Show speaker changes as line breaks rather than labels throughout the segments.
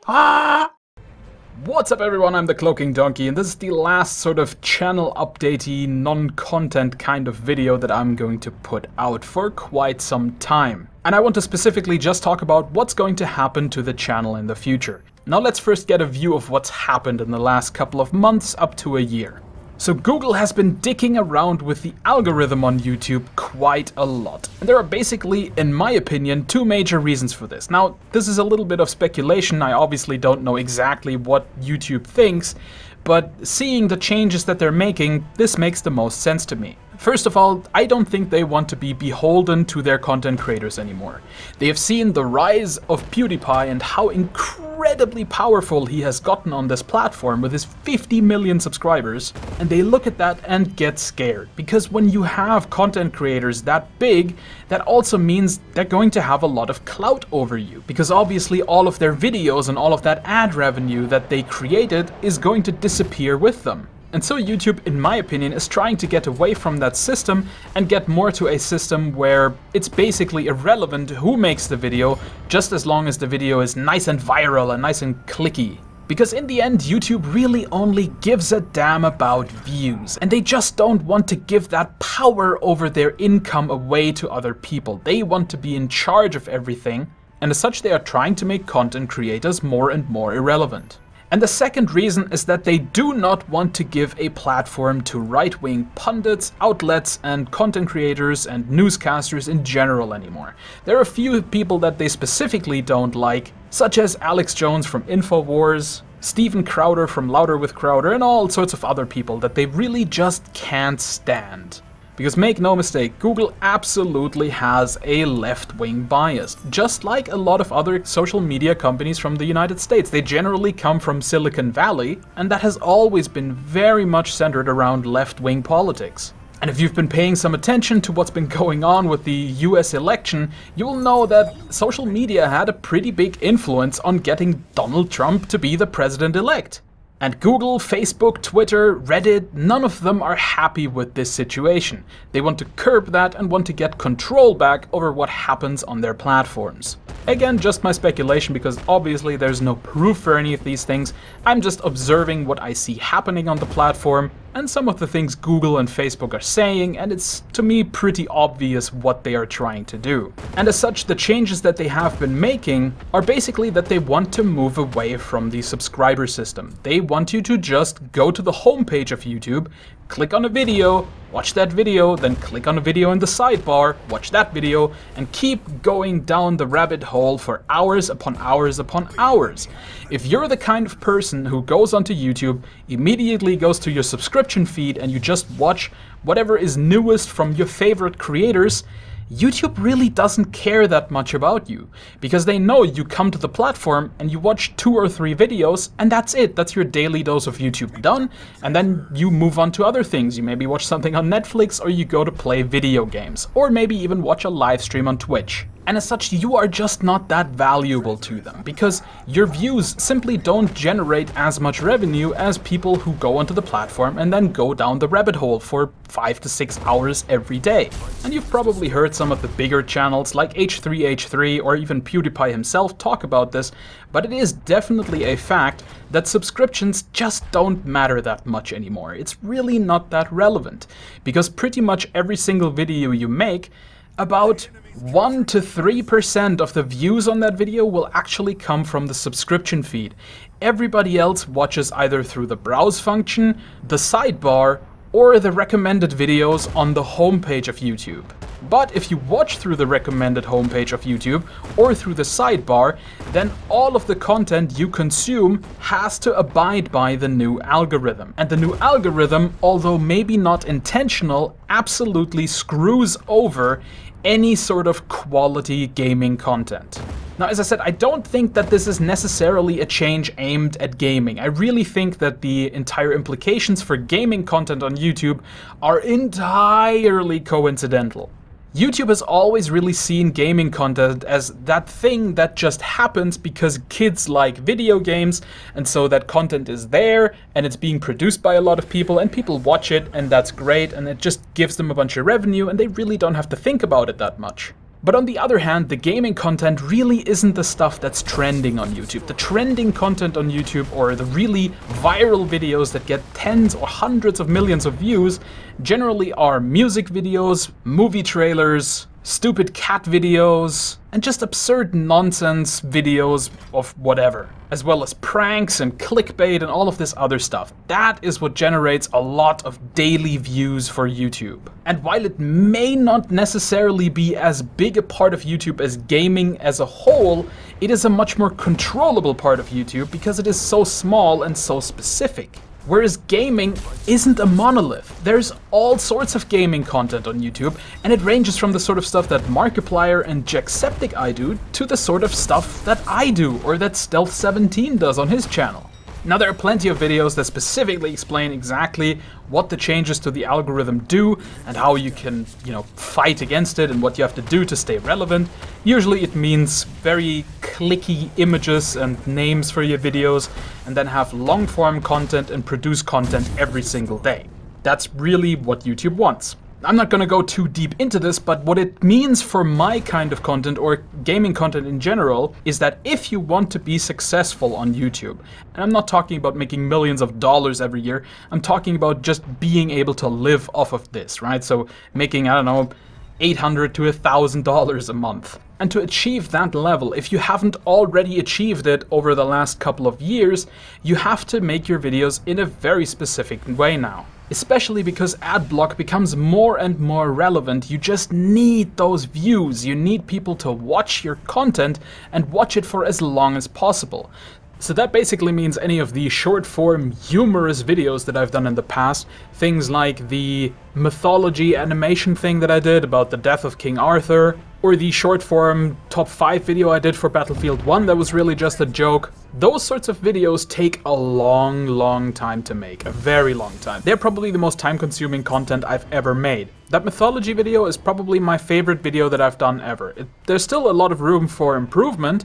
Ah! What's up everyone, I'm the Cloaking Donkey, and this is the last sort of channel updatey, non-content kind of video that I'm going to put out for quite some time. And I want to specifically just talk about what's going to happen to the channel in the future. Now let's first get a view of what's happened in the last couple of months up to a year. So Google has been dicking around with the algorithm on YouTube quite a lot. And there are basically, in my opinion, two major reasons for this. Now, this is a little bit of speculation. I obviously don't know exactly what YouTube thinks, but seeing the changes that they're making, this makes the most sense to me. First of all, I don't think they want to be beholden to their content creators anymore. They have seen the rise of PewDiePie and how incredibly powerful he has gotten on this platform with his 50 million subscribers, and they look at that and get scared. Because when you have content creators that big, that also means they're going to have a lot of clout over you. Because obviously all of their videos and all of that ad revenue that they created is going to disappear with them. And so YouTube, in my opinion, is trying to get away from that system and get more to a system where it's basically irrelevant who makes the video, just as long as the video is nice and viral and nice and clicky. Because in the end, YouTube really only gives a damn about views, and they just don't want to give that power over their income away to other people. They want to be in charge of everything, and as such they are trying to make content creators more and more irrelevant. And the second reason is that they do not want to give a platform to right-wing pundits, outlets, and content creators and newscasters in general anymore. There are a few people that they specifically don't like, such as Alex Jones from InfoWars, Steven Crowder from Louder with Crowder, and all sorts of other people that they really just can't stand. Because make no mistake, Google absolutely has a left-wing bias. Just like a lot of other social media companies from the United States. They generally come from Silicon Valley, and that has always been very much centered around left-wing politics. And if you've been paying some attention to what's been going on with the US election, you will know that social media had a pretty big influence on getting Donald Trump to be the president-elect. And Google, Facebook, Twitter, Reddit, none of them are happy with this situation. They want to curb that and want to get control back over what happens on their platforms. Again, just my speculation, because obviously there's no proof for any of these things. I'm just observing what I see happening on the platform and some of the things Google and Facebook are saying, and it's, to me, pretty obvious what they are trying to do. And as such, the changes that they have been making are basically that they want to move away from the subscriber system. They want you to just go to the homepage of YouTube, click on a video, watch that video, then click on a video in the sidebar, watch that video, and keep going down the rabbit hole for hours upon hours upon hours. If you're the kind of person who goes onto YouTube, immediately goes to your subscription feed, and you just watch whatever is newest from your favorite creators, YouTube really doesn't care that much about you, because they know you come to the platform and you watch 2 or 3 videos, and that's it. That's your daily dose of YouTube done, and then you move on to other things. You maybe watch something on Netflix, or you go to play video games, or maybe even watch a live stream on Twitch. And as such, you are just not that valuable to them, because your views simply don't generate as much revenue as people who go onto the platform and then go down the rabbit hole for 5 to 6 hours every day. And you've probably heard some of the bigger channels like H3H3 or even PewDiePie himself talk about this, but it is definitely a fact that subscriptions just don't matter that much anymore. It's really not that relevant, because pretty much every single video you make, about 1 to 3% of the views on that video will actually come from the subscription feed. Everybody else watches either through the browse function, the sidebar, or the recommended videos on the homepage of YouTube. But if you watch through the recommended homepage of YouTube or through the sidebar, then all of the content you consume has to abide by the new algorithm. And the new algorithm, although maybe not intentional, absolutely screws over any sort of quality gaming content. Now, as I said, I don't think that this is necessarily a change aimed at gaming. I really think that the entire implications for gaming content on YouTube are entirely coincidental. YouTube has always really seen gaming content as that thing that just happens because kids like video games, and so that content is there and it's being produced by a lot of people and people watch it, and that's great, and it just gives them a bunch of revenue and they really don't have to think about it that much. But on the other hand, the gaming content really isn't the stuff that's trending on YouTube. The trending content on YouTube, or the really viral videos that get tens or hundreds of millions of views, generally are music videos, movie trailers, stupid cat videos, and just absurd nonsense videos of whatever, as well as pranks and clickbait and all of this other stuff. That is what generates a lot of daily views for YouTube. And while it may not necessarily be as big a part of YouTube as gaming as a whole, it is a much more controllable part of YouTube because it is so small and so specific. Whereas gaming isn't a monolith. There's all sorts of gaming content on YouTube, and it ranges from the sort of stuff that Markiplier and Jacksepticeye do to the sort of stuff that I do, or that Stealth17 does on his channel. Now, there are plenty of videos that specifically explain exactly what the changes to the algorithm do and how you can, fight against it and what you have to do to stay relevant. Usually it means very clicky images and names for your videos, and then have long form content and produce content every single day. That's really what YouTube wants. I'm not gonna go too deep into this, but what it means for my kind of content, or gaming content in general, is that if you want to be successful on YouTube, and I'm not talking about making millions of dollars every year, I'm talking about just being able to live off of this, right? So making, I don't know, $800 to $1,000 a month. And to achieve that level, if you haven't already achieved it over the last couple of years, you have to make your videos in a very specific way now. Especially because adblock becomes more and more relevant. You just need those views. You need people to watch your content and watch it for as long as possible. So that basically means any of the short form humorous videos that I've done in the past, things like the mythology animation thing that I did about the death of King Arthur, or the short form top 5 video I did for Battlefield 1 that was really just a joke. Those sorts of videos take a long time to make, a very long time. They're probably the most time consuming content I've ever made. That mythology video is probably my favorite video that I've done ever. There's still a lot of room for improvement,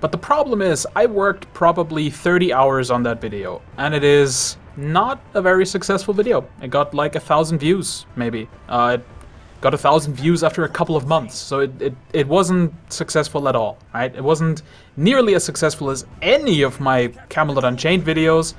but the problem is I worked probably 30 hours on that video, and it is not a very successful video. It got like 1,000 views, maybe. It got 1,000 views after a couple of months, so it wasn't successful at all, right? It wasn't nearly as successful as any of my Camelot Unchained videos,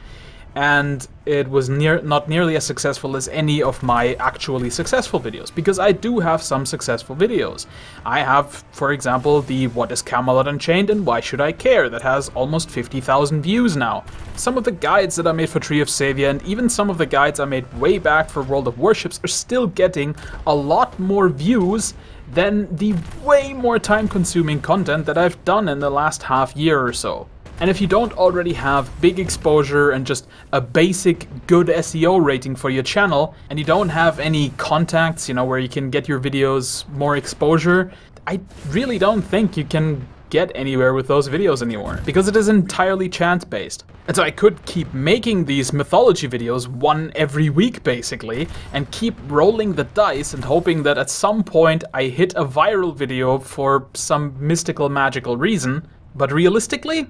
and it was not nearly as successful as any of my actually successful videos, because I do have some successful videos. I have, for example, the What is Camelot Unchained and Why Should I Care that has almost 50,000 views now. Some of the guides that I made for Tree of Savia, and even some of the guides I made way back for World of Warships, are still getting a lot more views than the way more time-consuming content that I've done in the last half year or so. And if you don't already have big exposure and just a basic good SEO rating for your channel, and you don't have any contacts, where you can get your videos more exposure, I really don't think you can get anywhere with those videos anymore, because it is entirely chance-based. And so I could keep making these mythology videos one every week basically, and keep rolling the dice and hoping that at some point I hit a viral video for some mystical magical reason, but realistically,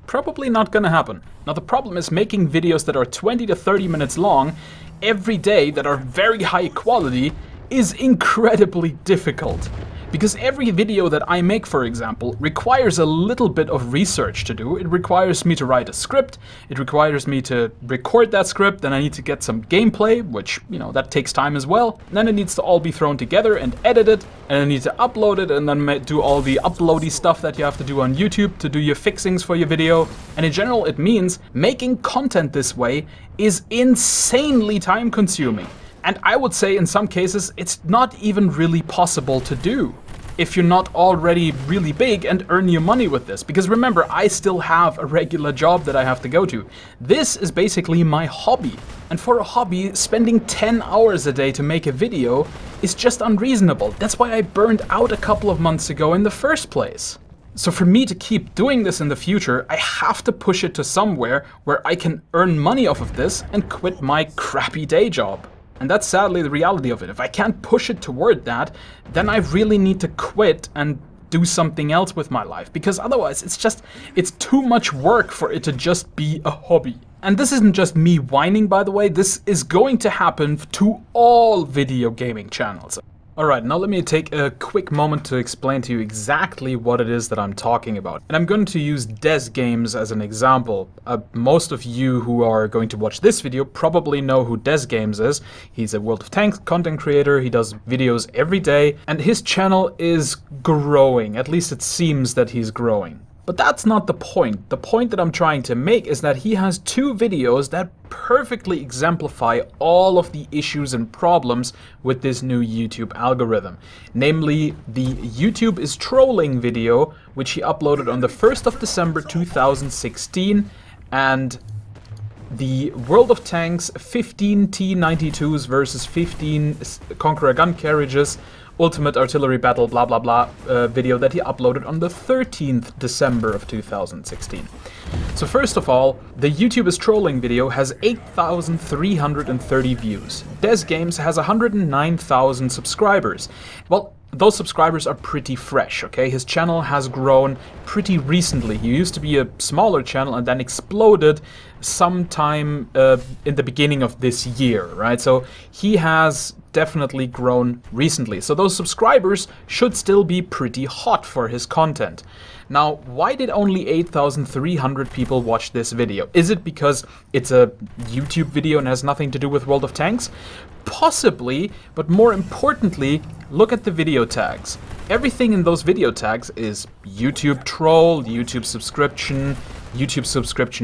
probably not gonna happen. Now the problem is making videos that are 20 to 30 minutes long every day that are very high quality is incredibly difficult. Because every video that I make, for example, requires a little bit of research to do. It requires me to write a script, it requires me to record that script, then I need to get some gameplay, which, that takes time as well. Then it needs to all be thrown together and edited, and I need to upload it, and then do all the uploady stuff that you have to do on YouTube to do your fixings for your video. And in general, it means making content this way is insanely time consuming. And I would say in some cases, it's not even really possible to do if you're not already really big and earn your money with this. Because remember, I still have a regular job that I have to go to. This is basically my hobby. And for a hobby, spending 10 hours a day to make a video is just unreasonable. That's why I burned out a couple of months ago in the first place. So for me to keep doing this in the future, I have to push it to somewhere where I can earn money off of this and quit my crappy day job. And that's sadly the reality of it. If I can't push it toward that, then I really need to quit and do something else with my life. Because otherwise it's too much work for it to just be a hobby. And this isn't just me whining, by the way. This is going to happen to all video gaming channels. Alright, now let me take a quick moment to explain to you exactly what it is that I'm talking about. And I'm going to use Des Games as an example. Most of you who are going to watch this video probably know who Des Games is. He's a World of Tanks content creator, he does videos every day, and his channel is growing. At least it seems that he's growing. But that's not the point. The point that I'm trying to make is that he has two videos that perfectly exemplify all of the issues and problems with this new YouTube algorithm. Namely, the YouTube is trolling video, which he uploaded on the 1st of December 2016, and the World of Tanks 15 T-92s versus 15 Conqueror gun carriages Ultimate Artillery Battle blah blah blah video that he uploaded on the 13th December of 2016. So first of all, the YouTube is trolling video has 8,330 views. Des Games has 109,000 subscribers. Well, those subscribers are pretty fresh, okay? His channel has grown pretty recently. He used to be a smaller channel and then exploded sometime in the beginning of this year, right? So he has definitely grown recently. So those subscribers should still be pretty hot for his content. Now, why did only 8,300 people watch this video? Is it because it's a YouTube video and has nothing to do with World of Tanks? Possibly, but more importantly, look at the video tags. Everything in those video tags is YouTube troll, YouTube subscription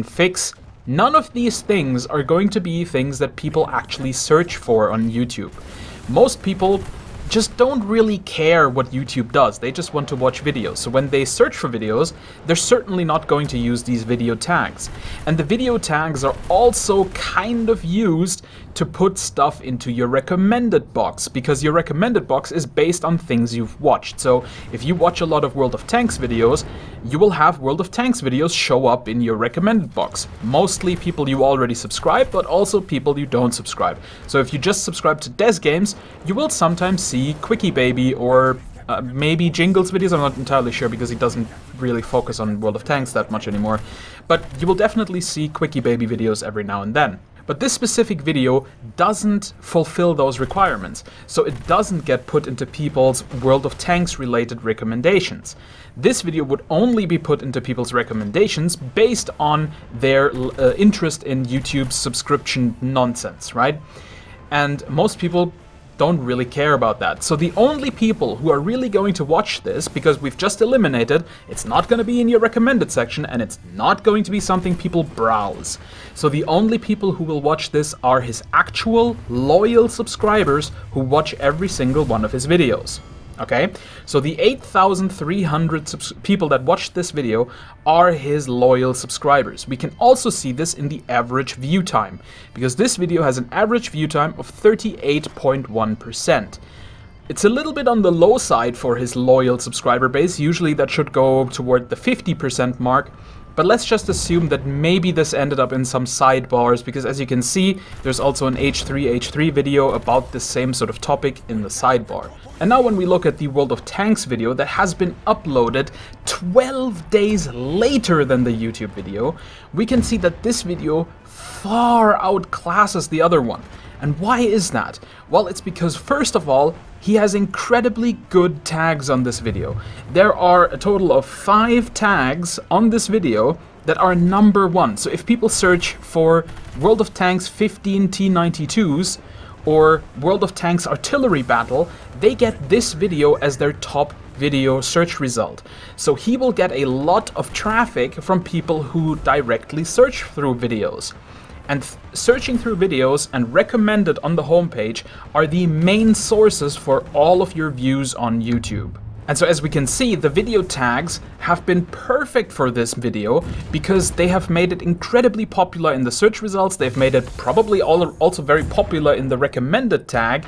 fix. None of these things are going to be things that people actually search for on YouTube. Most people just don't really care what YouTube does. They just want to watch videos. So when they search for videos, they're certainly not going to use these video tags. And the video tags are also kind of used to put stuff into your recommended box, because your recommended box is based on things you've watched. So if you watch a lot of World of Tanks videos, you will have World of Tanks videos show up in your recommended box. Mostly people you already subscribe, but also people you don't subscribe. So if you just subscribe to Des Games, you will sometimes see Quickie Baby or maybe Jingles videos. I'm not entirely sure because he doesn't really focus on World of Tanks that much anymore. But you will definitely see Quickie Baby videos every now and then. But this specific video doesn't fulfill those requirements, so it doesn't get put into people's World of Tanks related recommendations. This video would only be put into people's recommendations based on their interest in YouTube's subscription nonsense, right? And most people don't really care about that. So the only people who are really going to watch this, because we've just eliminated, it's not going to be in your recommended section and it's not going to be something people browse. So the only people who will watch this are his actual loyal subscribers who watch every single one of his videos. Okay, so the 8,300 people that watched this video are his loyal subscribers. We can also see this in the average view time, because this video has an average view time of 38.1%. It's a little bit on the low side for his loyal subscriber base. Usually that should go toward the 50% mark. But let's just assume that maybe this ended up in some sidebars, because as you can see, there's also an H3 video about the same sort of topic in the sidebar. And now when we look at the World of Tanks video that has been uploaded 12 days later than the YouTube video, we can see that this video far outclasses the other one. And why is that? Well, it's because first of all, he has incredibly good tags on this video. There are a total of 5 tags on this video that are #1. So if people search for World of Tanks 15 T-92s or World of Tanks Artillery Battle, they get this video as their top video search result. So he will get a lot of traffic from people who directly search through videos. And searching through videos and recommended on the homepage are the main sources for all of your views on YouTube. And so as we can see, the video tags have been perfect for this video because they have made it incredibly popular in the search results. They've made it probably also very popular in the recommended tag.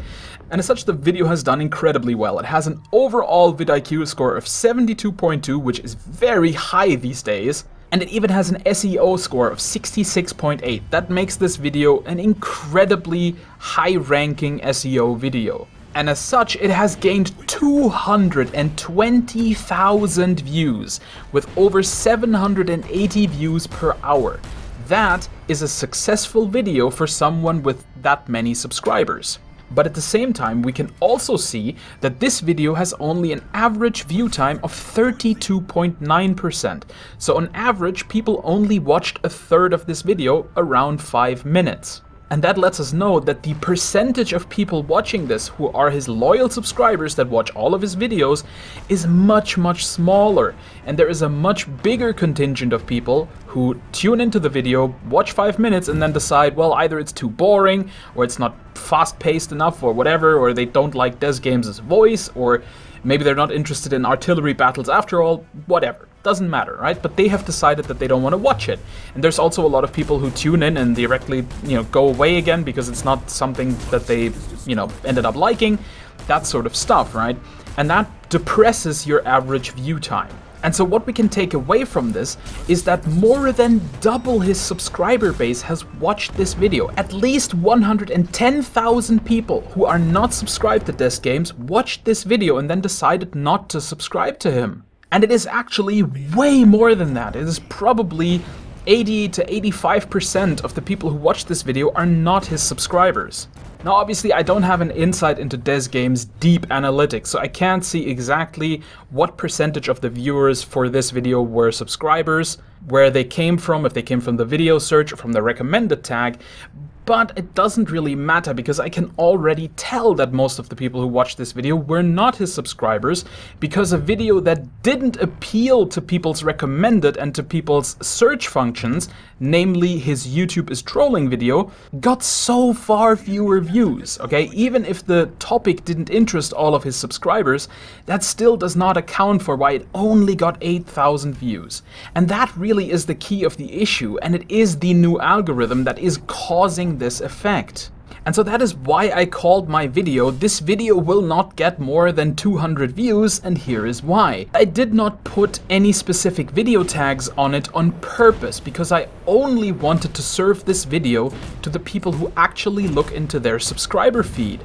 And as such, the video has done incredibly well. It has an overall vidIQ score of 72.2, which is very high these days. And it even has an SEO score of 66.8. That makes this video an incredibly high-ranking SEO video. And as such, it has gained 220,000 views, with over 780 views per hour. That is a successful video for someone with that many subscribers. But at the same time, we can also see that this video has only an average view time of 32.9%. So on average, people only watched a third of this video, around 5 minutes. And that lets us know that the percentage of people watching this who are his loyal subscribers that watch all of his videos is much, much smaller. And there is a much bigger contingent of people who tune into the video, watch 5 minutes and then decide, well, either it's too boring or it's not fast-paced enough or whatever, or they don't like DesGames' voice, or maybe they're not interested in artillery battles after all, whatever. Doesn't matter, right? But they have decided that they don't want to watch it. And there's also a lot of people who tune in and directly, go away again because it's not something that they, ended up liking. That sort of stuff, right? And that depresses your average view time. And so what we can take away from this is that more than double his subscriber base has watched this video. At least 110,000 people who are not subscribed to DesGames watched this video and then decided not to subscribe to him. And it is actually way more than that. It is probably 80 to 85% of the people who watch this video are not his subscribers. Now obviously I don't have an insight into DesGames' deep analytics, so I can't see exactly what percentage of the viewers for this video were subscribers, where they came from, if they came from the video search or from the recommended tag. But it doesn't really matter because I can already tell that most of the people who watched this video were not his subscribers, because a video that didn't appeal to people's recommended and to people's search functions, namely his YouTube is trolling video, got so far fewer views, okay? Even if the topic didn't interest all of his subscribers, that still does not account for why it only got 8,000 views. And that really is the key of the issue, and it is the new algorithm that is causing this effect. And so that is why I called my video, "This video will not get more than 200 views, and here is why." I did not put any specific video tags on it on purpose, because I only wanted to serve this video to the people who actually look into their subscriber feed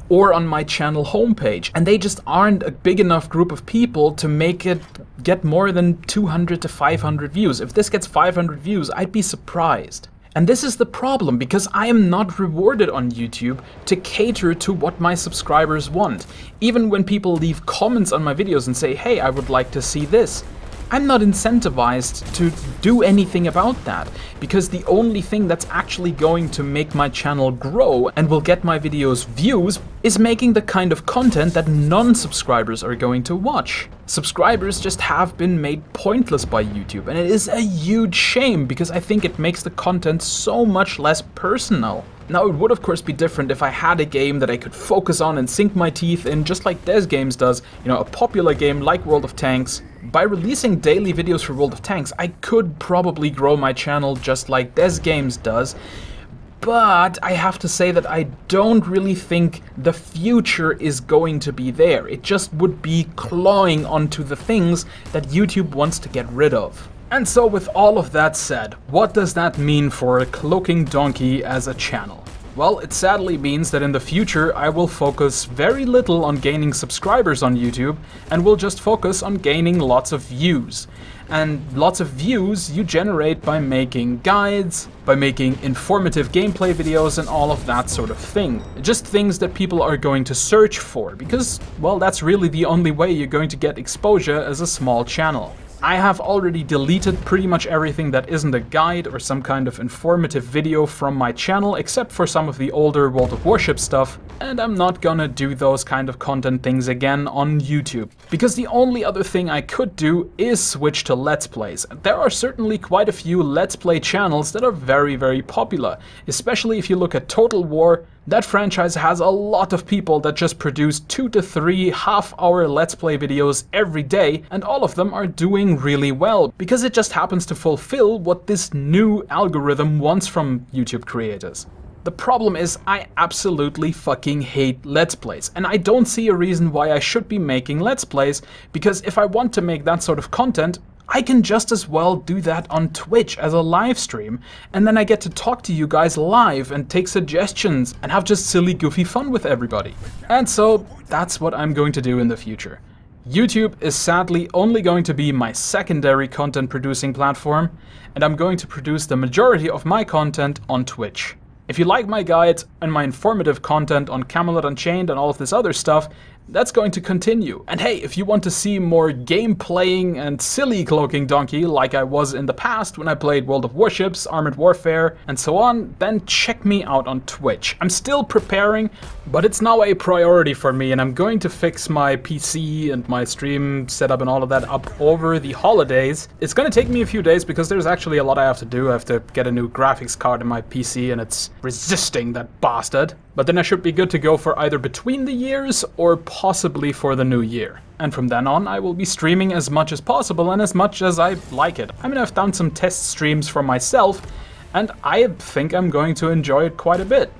or on my channel homepage, and they just aren't a big enough group of people to make it get more than 200 to 500 views. If this gets 500 views, I'd be surprised. And this is the problem, because I am not rewarded on YouTube to cater to what my subscribers want. Even when people leave comments on my videos and say, hey, I would like to see this, I'm not incentivized to do anything about that, because the only thing that's actually going to make my channel grow and will get my videos views is making the kind of content that non-subscribers are going to watch. Subscribers just have been made pointless by YouTube, and it is a huge shame because I think it makes the content so much less personal. Now, it would of course be different if I had a game that I could focus on and sink my teeth in, just like DesGames does, a popular game like World of Tanks. By releasing daily videos for World of Tanks, I could probably grow my channel just like DesGames does. But I have to say that I don't really think the future is going to be there. It just would be clawing onto the things that YouTube wants to get rid of. And so with all of that said, what does that mean for Cloaking Donkey as a channel? Well, it sadly means that in the future I will focus very little on gaining subscribers on YouTube and will just focus on gaining lots of views. And lots of views you generate by making guides, by making informative gameplay videos and all of that sort of thing. Just things that people are going to search for because, well, that's really the only way you're going to get exposure as a small channel. I have already deleted pretty much everything that isn't a guide or some kind of informative video from my channel, except for some of the older World of Warship stuff, and I'm not gonna do those kind of content things again on YouTube. Because the only other thing I could do is switch to Let's Plays. There are certainly quite a few Let's Play channels that are very, very popular, especially if you look at Total War. That franchise has a lot of people that just produce 2 to 3 half-hour Let's Play videos every day, and all of them are doing really well, because it just happens to fulfill what this new algorithm wants from YouTube creators. The problem is I absolutely fucking hate Let's Plays, and I don't see a reason why I should be making Let's Plays, because if I want to make that sort of content, I can just as well do that on Twitch as a live stream, and then I get to talk to you guys live and take suggestions and have just silly goofy fun with everybody. And so that's what I'm going to do in the future. YouTube is sadly only going to be my secondary content producing platform, and I'm going to produce the majority of my content on Twitch. If you like my guides and my informative content on Camelot Unchained and all of this other stuff, that's going to continue. And hey, if you want to see more game playing and silly Cloaking Donkey like I was in the past when I played World of Warships, Armored Warfare, and so on, then check me out on Twitch. I'm still preparing, but it's now a priority for me, and I'm going to fix my PC and my stream setup and all of that up over the holidays. It's going to take me a few days because there's actually a lot I have to do. I have to get a new graphics card in my PC and it's resisting that bastard. But then I should be good to go for either between the years or possibly for the new year. And from then on, I will be streaming as much as possible and as much as I like it. I mean, I've done some test streams for myself, and I think I'm going to enjoy it quite a bit.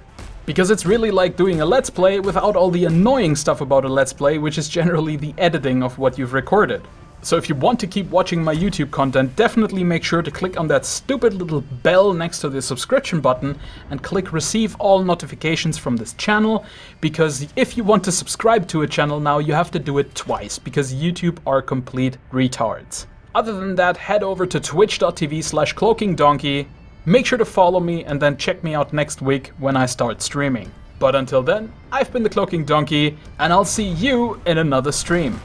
Because it's really like doing a Let's Play without all the annoying stuff about a Let's Play, which is generally the editing of what you've recorded. So if you want to keep watching my YouTube content, definitely make sure to click on that stupid little bell next to the subscription button and click receive all notifications from this channel, because if you want to subscribe to a channel now, you have to do it twice, because YouTube are complete retards. Other than that, head over to twitch.tv/cloakingdonkey, make sure to follow me, and then check me out next week when I start streaming. But until then, I've been the Cloaking Donkey, and I'll see you in another stream.